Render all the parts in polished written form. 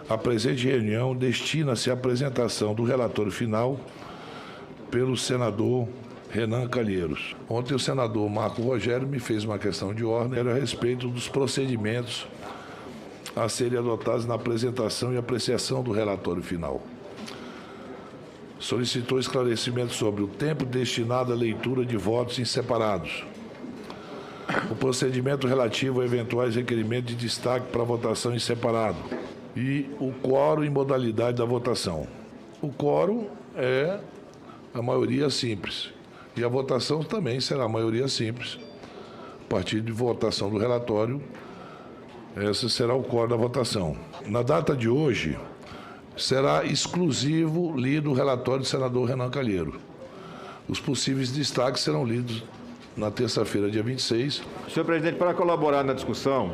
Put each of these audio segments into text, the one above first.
A presente reunião destina-se à apresentação do relatório final pelo senador Renan Calheiros. Ontem o senador Marco Rogério me fez uma questão de ordem a respeito dos procedimentos a serem adotados na apresentação e apreciação do relatório final. Solicitou esclarecimento sobre o tempo destinado à leitura de votos em separados, o procedimento relativo a eventuais requerimentos de destaque para votação em separado e o quórum e modalidade da votação. O quórum é a maioria simples e a votação também será a maioria simples. A partir de votação do relatório, esse será o quórum da votação. Na data de hoje, será exclusivo lido o relatório do senador Renan Calheiro. Os possíveis destaques serão lidos na terça-feira, dia 26. Senhor presidente, para colaborar na discussão,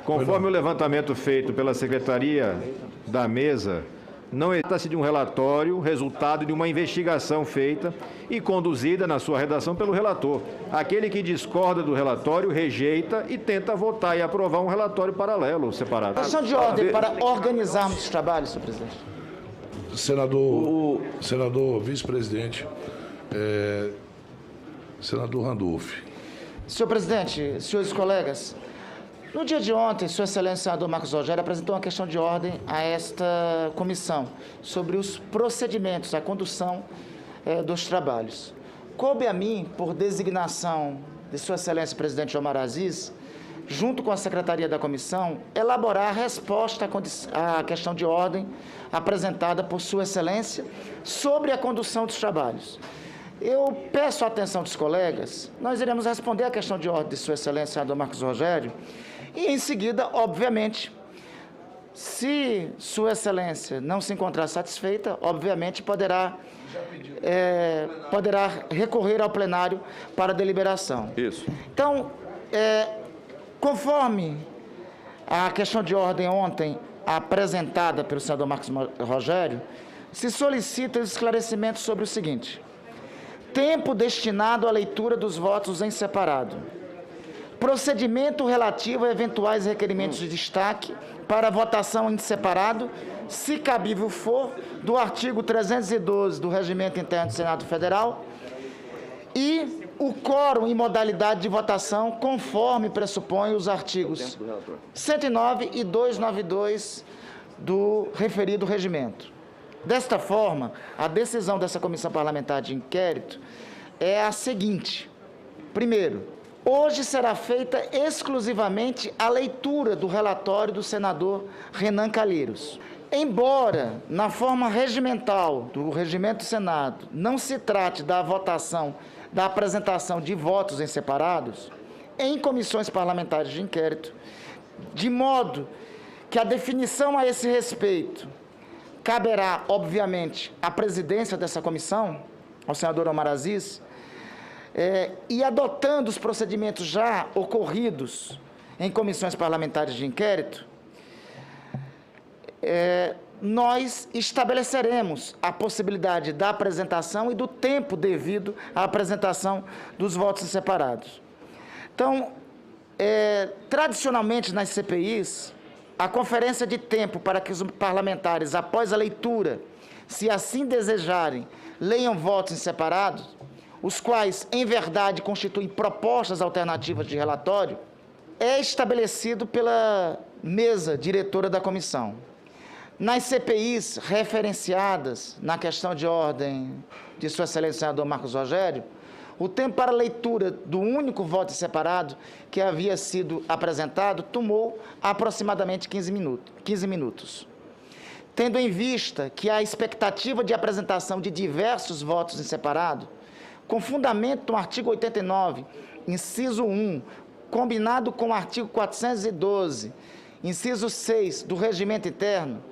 conforme o levantamento feito pela Secretaria da Mesa, não trata-se de um relatório, resultado de uma investigação feita e conduzida na sua redação pelo relator. Aquele que discorda do relatório, rejeita e tenta votar e aprovar um relatório paralelo, separado. Questão de ordem para organizarmos os trabalhos, senhor presidente. Senador vice-presidente, senador Randolph. Senhor presidente, senhores colegas, no dia de ontem, Sua Excelência, o senador Marcos Rogério, apresentou uma questão de ordem a esta comissão sobre os procedimentos, a condução dos trabalhos. Coube a mim, por designação de Sua Excelência, presidente Omar Aziz, junto com a secretaria da comissão, elaborar a resposta à questão de ordem apresentada por Sua Excelência sobre a condução dos trabalhos. Eu peço a atenção dos colegas, nós iremos responder a questão de ordem de Sua Excelência, senador Marcos Rogério, e, em seguida, obviamente, se Sua Excelência não se encontrar satisfeita, obviamente poderá recorrer ao plenário para deliberação. Isso. Então, conforme a questão de ordem ontem apresentada pelo senador Marcos Rogério, se solicita esclarecimento sobre o seguinte: tempo destinado à leitura dos votos em separado. Procedimento relativo a eventuais requerimentos de destaque para votação em separado, se cabível for, do artigo 312 do Regimento Interno do Senado Federal, e o quórum e modalidade de votação conforme pressupõe os artigos 109 e 292 do referido regimento. Desta forma, a decisão dessa comissão parlamentar de inquérito é a seguinte: primeiro, hoje será feita exclusivamente a leitura do relatório do senador Renan Calheiros. Embora, na forma regimental do Regimento do Senado, não se trate da votação, da apresentação de votos em separados, em comissões parlamentares de inquérito, de modo que a definição a esse respeito caberá, obviamente, à presidência dessa comissão, ao senador Omar Aziz, e adotando os procedimentos já ocorridos em comissões parlamentares de inquérito, nós estabeleceremos a possibilidade da apresentação e do tempo devido à apresentação dos votos separados. Então, tradicionalmente nas CPIs, a conferência de tempo para que os parlamentares, após a leitura, se assim desejarem, leiam votos em separados, os quais, em verdade, constituem propostas alternativas de relatório, é estabelecido pela mesa diretora da comissão. Nas CPIs referenciadas na questão de ordem de Sua Excelência, senador Marcos Rogério, o tempo para leitura do único voto separado que havia sido apresentado tomou aproximadamente 15 minutos. Tendo em vista que a expectativa de apresentação de diversos votos em separado, com fundamento no artigo 89, inciso 1, combinado com o artigo 412, inciso 6 do Regimento Interno,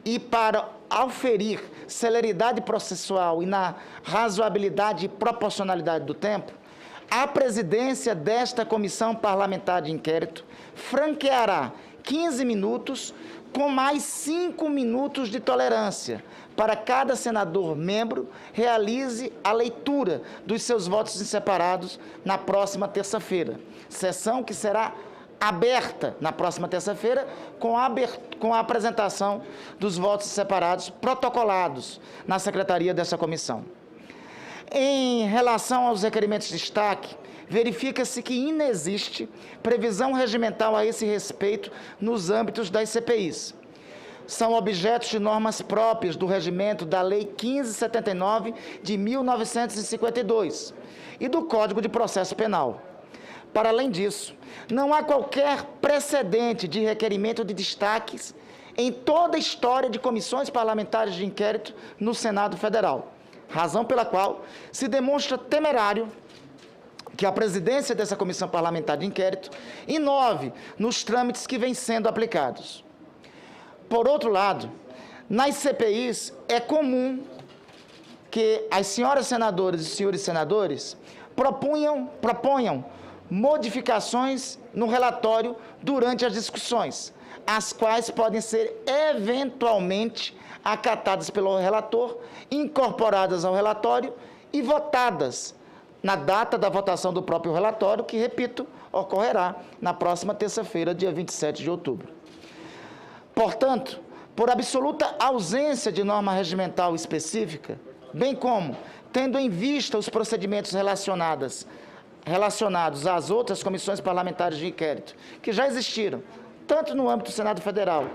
e para auferir celeridade processual e na razoabilidade e proporcionalidade do tempo, a presidência desta comissão parlamentar de inquérito franqueará 15 minutos com mais 5 minutos de tolerância para cada senador membro realize a leitura dos seus votos em separados na próxima terça-feira, sessão que será aberta na próxima terça-feira, com a apresentação dos votos separados protocolados na secretaria dessa comissão. Em relação aos requerimentos de destaque, verifica-se que inexiste previsão regimental a esse respeito nos âmbitos das CPIs. São objetos de normas próprias do regimento da Lei 1579 de 1952 e do Código de Processo Penal. Para além disso, não há qualquer precedente de requerimento de destaques em toda a história de comissões parlamentares de inquérito no Senado Federal, razão pela qual se demonstra temerário que a presidência dessa comissão parlamentar de inquérito inove nos trâmites que vêm sendo aplicados. Por outro lado, nas CPIs é comum que as senhoras senadoras e senhores senadores proponham modificações no relatório durante as discussões, as quais podem ser eventualmente acatadas pelo relator, incorporadas ao relatório e votadas na data da votação do próprio relatório, que, repito, ocorrerá na próxima terça-feira, dia 27 de outubro. Portanto, por absoluta ausência de norma regimental específica, bem como tendo em vista os procedimentos relacionados às outras comissões parlamentares de inquérito, que já existiram, tanto no âmbito do Senado Federal,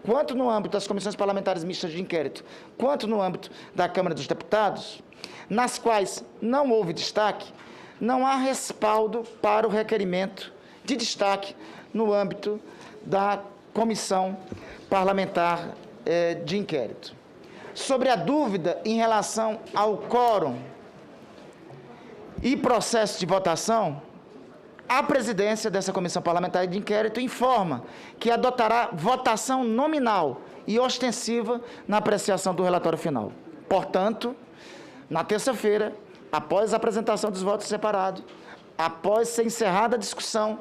quanto no âmbito das comissões parlamentares mistas de inquérito, quanto no âmbito da Câmara dos Deputados, nas quais não houve destaque, não há respaldo para o requerimento de destaque no âmbito da Comissão Parlamentar de Inquérito. Sobre a dúvida em relação ao quórum e processo de votação, a presidência dessa Comissão Parlamentar de Inquérito informa que adotará votação nominal e ostensiva na apreciação do relatório final. Portanto, na terça-feira, após a apresentação dos votos separados, após ser encerrada a discussão,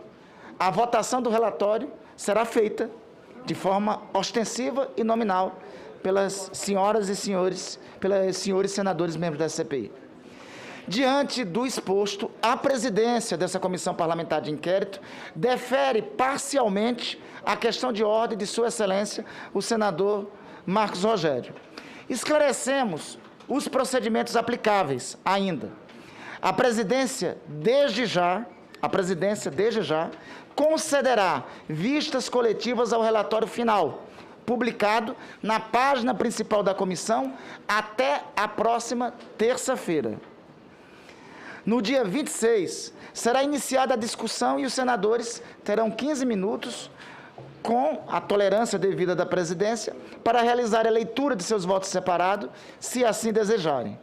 a votação do relatório será feita de forma ostensiva e nominal pelas senhoras e senhores, pelos senhores senadores membros da CPI. Diante do exposto, a presidência dessa Comissão Parlamentar de Inquérito defere parcialmente a questão de ordem de Sua Excelência, o senador Marcos Rogério. Esclarecemos os procedimentos aplicáveis ainda. A presidência, desde já, concederá vistas coletivas ao relatório final, publicado na página principal da comissão até a próxima terça-feira. No dia 26, será iniciada a discussão e os senadores terão 15 minutos, com a tolerância devida da presidência, para realizar a leitura de seus votos separados, se assim desejarem.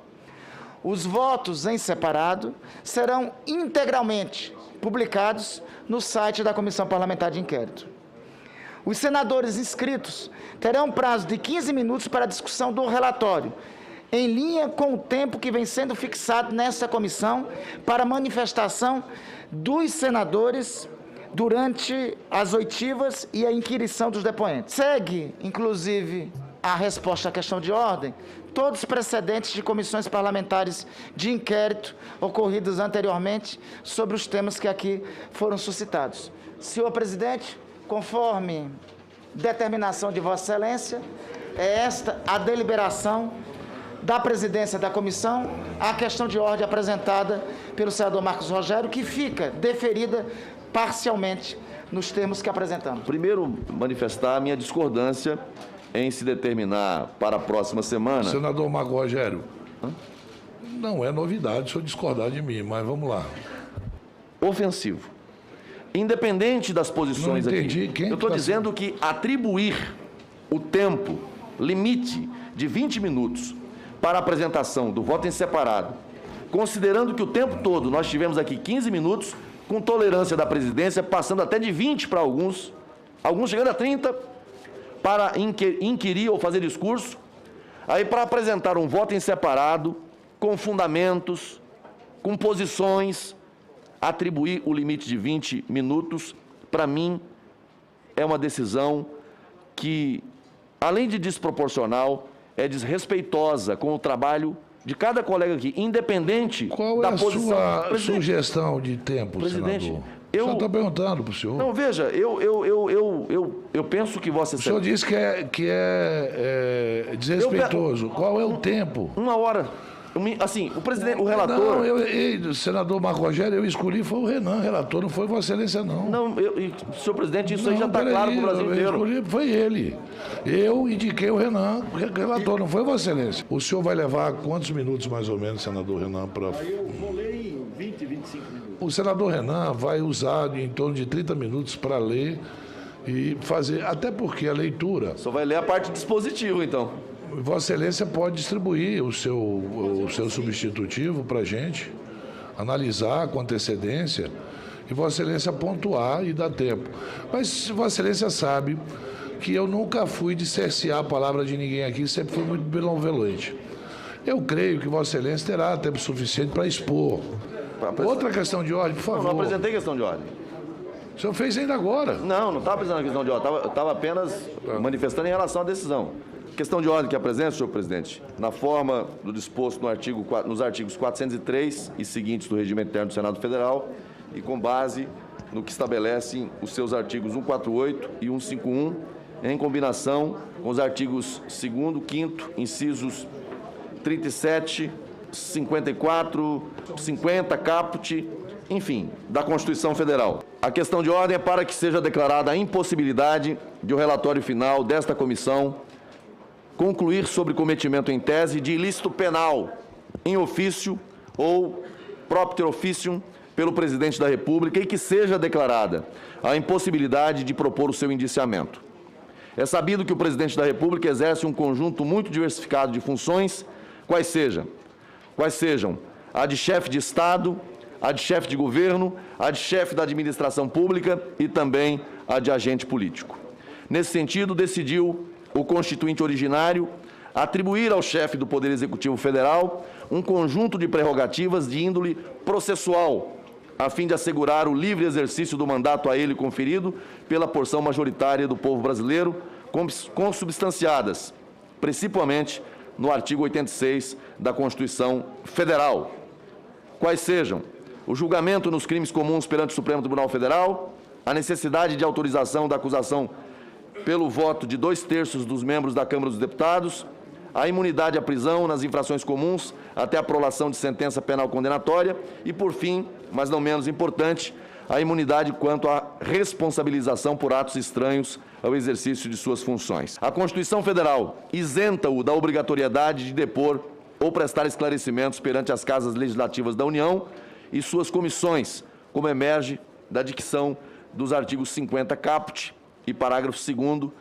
Os votos em separado serão integralmente publicados no site da Comissão Parlamentar de Inquérito. Os senadores inscritos terão prazo de 15 minutos para a discussão do relatório, em linha com o tempo que vem sendo fixado nessa comissão para manifestação dos senadores durante as oitivas e a inquirição dos depoentes. Segue, inclusive, a resposta à questão de ordem, todos os precedentes de comissões parlamentares de inquérito ocorridos anteriormente sobre os temas que aqui foram suscitados. Senhor presidente, conforme determinação de Vossa Excelência, é esta a deliberação da presidência da comissão, a questão de ordem apresentada pelo senador Marcos Rogério, que fica deferida parcialmente nos termos que apresentamos. Primeiro, manifestar a minha discordância em se determinar para a próxima semana. Senador Marcos Rogério, não é novidade o senhor discordar de mim, mas vamos lá. Ofensivo. Independente das posições Não entendi. aqui, Quem eu estou tá dizendo que atribuir o tempo limite de 20 minutos para a apresentação do voto em separado, considerando que o tempo todo nós tivemos aqui 15 minutos, com tolerância da presidência, passando até de 20 para alguns chegando a 30, para inquirir ou fazer discurso, aí para apresentar um voto em separado, com fundamentos, com posições, atribuir o limite de 20 minutos, para mim, é uma decisão que, além de desproporcional, é desrespeitosa com o trabalho de cada colega aqui, independente Qual da é a posição. sua sugestão de tempo, Presidente, senador? Só estou perguntando para o senhor. Não, veja, eu penso que Vossa O senhor Excelência... disse que é desrespeitoso. Qual é o tempo? 1 hora. Assim, o presidente, o relator... Não, senador Marco Rogério, eu escolhi, foi o Renan, relator, não foi Vossa Excelência, não. Não, senhor presidente, isso aí já está claro para o Brasil inteiro. Eu escolhi, foi ele. Eu indiquei o Renan, relator, não foi Vossa Excelência. O senhor vai levar quantos minutos, mais ou menos, senador Renan, para... Eu vou ler em 20, 25 minutos. O senador Renan vai usar em torno de 30 minutos para ler e fazer, até porque a leitura... Só vai ler a parte dispositiva, então. Vossa Excelência pode distribuir o seu substitutivo para a gente, analisar com antecedência e Vossa Excelência pontuar e dar tempo. Mas Vossa Excelência sabe que eu nunca fui de cercear a palavra de ninguém aqui, sempre fui muito benevolente. Eu creio que Vossa Excelência terá tempo suficiente para expor. Outra questão de ordem, por favor. Não apresentei questão de ordem. O senhor fez ainda agora. Não estava apresentando questão de ordem, estava apenas manifestando em relação à decisão. Questão de ordem que apresenta, senhor presidente, na forma do disposto nos artigos 403 e seguintes do Regimento Interno do Senado Federal e com base no que estabelecem os seus artigos 148 e 151, em combinação com os artigos 2º, 5º, incisos 37, 54, 50, caput, enfim, da Constituição Federal. A questão de ordem é para que seja declarada a impossibilidade de o relatório final desta comissão concluir sobre cometimento em tese de ilícito penal em ofício ou propter officium pelo Presidente da República e que seja declarada a impossibilidade de propor o seu indiciamento. É sabido que o Presidente da República exerce um conjunto muito diversificado de funções, quais sejam a de chefe de Estado, a de chefe de governo, a de chefe da administração pública e também a de agente político. Nesse sentido, decidiu o Constituinte originário atribuir ao chefe do Poder Executivo Federal um conjunto de prerrogativas de índole processual, a fim de assegurar o livre exercício do mandato a ele conferido pela porção majoritária do povo brasileiro, consubstanciadas, principalmente, no artigo 86 da Constituição Federal. Quais sejam o julgamento nos crimes comuns perante o Supremo Tribunal Federal, a necessidade de autorização da acusação pelo voto de 2/3 dos membros da Câmara dos Deputados, a imunidade à prisão nas infrações comuns até a prolação de sentença penal condenatória e, por fim, mas não menos importante, a imunidade quanto à responsabilização por atos estranhos ao exercício de suas funções. A Constituição Federal isenta-o da obrigatoriedade de depor ou prestar esclarecimentos perante as casas legislativas da União e suas comissões, como emerge da dicção dos artigos 50 caput e parágrafo 2º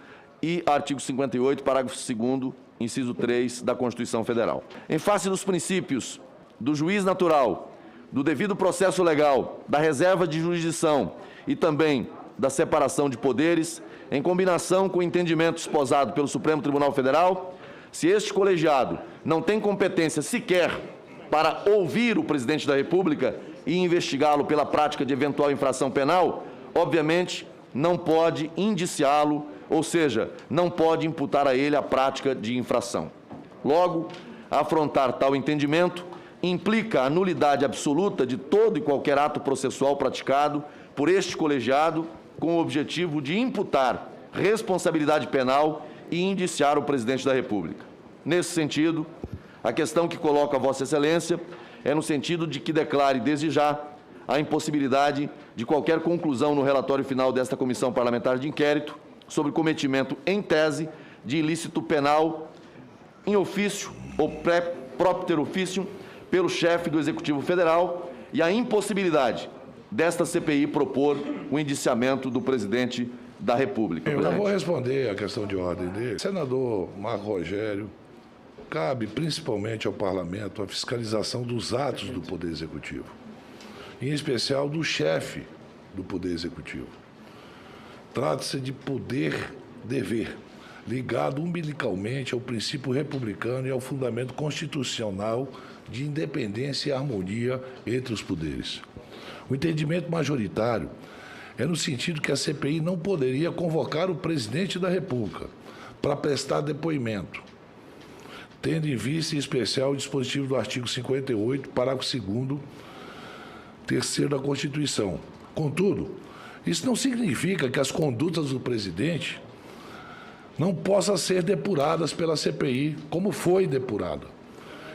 e artigo 58, parágrafo 2º, inciso 3 da Constituição Federal. Em face dos princípios do juiz natural, do devido processo legal, da reserva de jurisdição e também da separação de poderes, em combinação com o entendimento esposado pelo Supremo Tribunal Federal, se este colegiado não tem competência sequer para ouvir o Presidente da República e investigá-lo pela prática de eventual infração penal, obviamente não pode indiciá-lo, ou seja, não pode imputar a ele a prática de infração. Logo, afrontar tal entendimento implica a nulidade absoluta de todo e qualquer ato processual praticado por este colegiado com o objetivo de imputar responsabilidade penal e indiciar o Presidente da República. Nesse sentido, a questão que coloca a Vossa Excelência é no sentido de que declare desde já a impossibilidade de qualquer conclusão no relatório final desta Comissão Parlamentar de Inquérito sobre cometimento em tese de ilícito penal em ofício ou propter officium pelo chefe do Executivo Federal e a impossibilidade desta CPI propor o indiciamento do Presidente da República. Eu vou responder a questão de ordem dele. Senador Marco Rogério, cabe principalmente ao Parlamento a fiscalização dos atos do Poder Executivo, em especial do chefe do Poder Executivo. Trata-se de poder-dever, ligado umbilicalmente ao princípio republicano e ao fundamento constitucional de independência e harmonia entre os poderes. O entendimento majoritário é no sentido que a CPI não poderia convocar o Presidente da República para prestar depoimento, tendo em vista em especial o dispositivo do artigo 58, parágrafo 2º, 3º da Constituição, Contudo, isso não significa que as condutas do presidente não possam ser depuradas pela CPI, como foi depurada.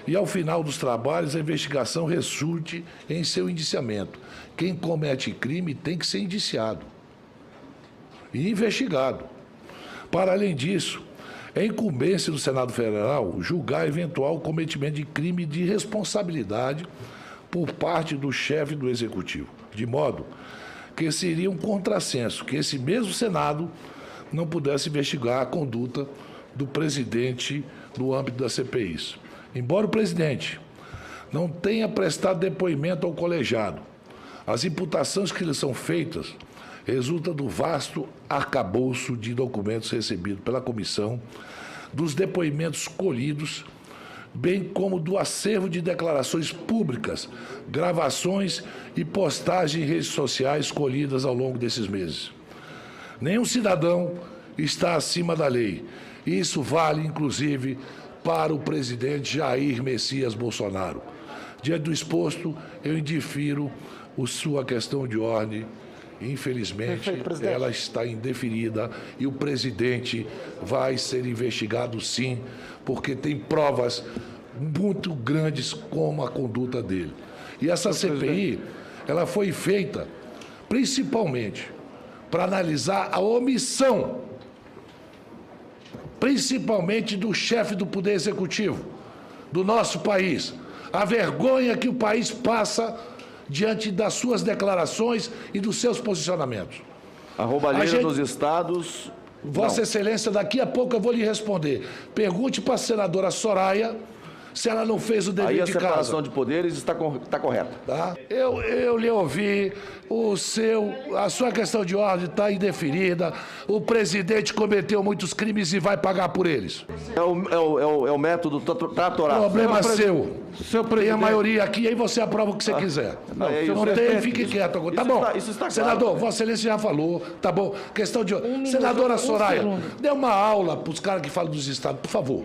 E, ao final dos trabalhos, a investigação resulte em seu indiciamento. Quem comete crime tem que ser indiciado e investigado. Para além disso, é incumbência do Senado Federal julgar eventual cometimento de crime de responsabilidade por parte do chefe do Executivo, de modo que seria um contrassenso que esse mesmo Senado não pudesse investigar a conduta do presidente no âmbito das CPIs. Embora o presidente não tenha prestado depoimento ao colegiado, as imputações que lhe são feitas resultam do vasto arcabouço de documentos recebidos pela comissão, dos depoimentos colhidos, bem como do acervo de declarações públicas, gravações e postagens em redes sociais colhidas ao longo desses meses. Nenhum cidadão está acima da lei. Isso vale, inclusive, para o presidente Jair Messias Bolsonaro. Diante do exposto, eu indifiro a sua questão de ordem. Infelizmente, ela está indeferida e o presidente vai ser investigado, sim, porque tem provas muito grandes como a conduta dele. E essa CPI, ela foi feita principalmente para analisar a omissão, principalmente do chefe do Poder Executivo do nosso país, a vergonha que o país passa diante das suas declarações e dos seus posicionamentos. A roubalheira dos estados... Vossa Excelência, daqui a pouco eu vou lhe responder. Pergunte para a senadora Soraya se ela não fez o dever de casa. Aí a separação de poderes está correta. Tá? Eu lhe ouvi, a sua questão de ordem está indeferida, o presidente cometeu muitos crimes e vai pagar por eles. É o método tratorado. Problema seu. Seu presidente... Tem a maioria aqui, aí você aprova o que você quiser. Não tem, fique quieto agora. Tá bom. Isso está claro. Senador, Vossa Excelência já falou, tá bom. Questão de ordem. Senadora Soraya, dê uma aula para os caras que falam dos estados, por favor.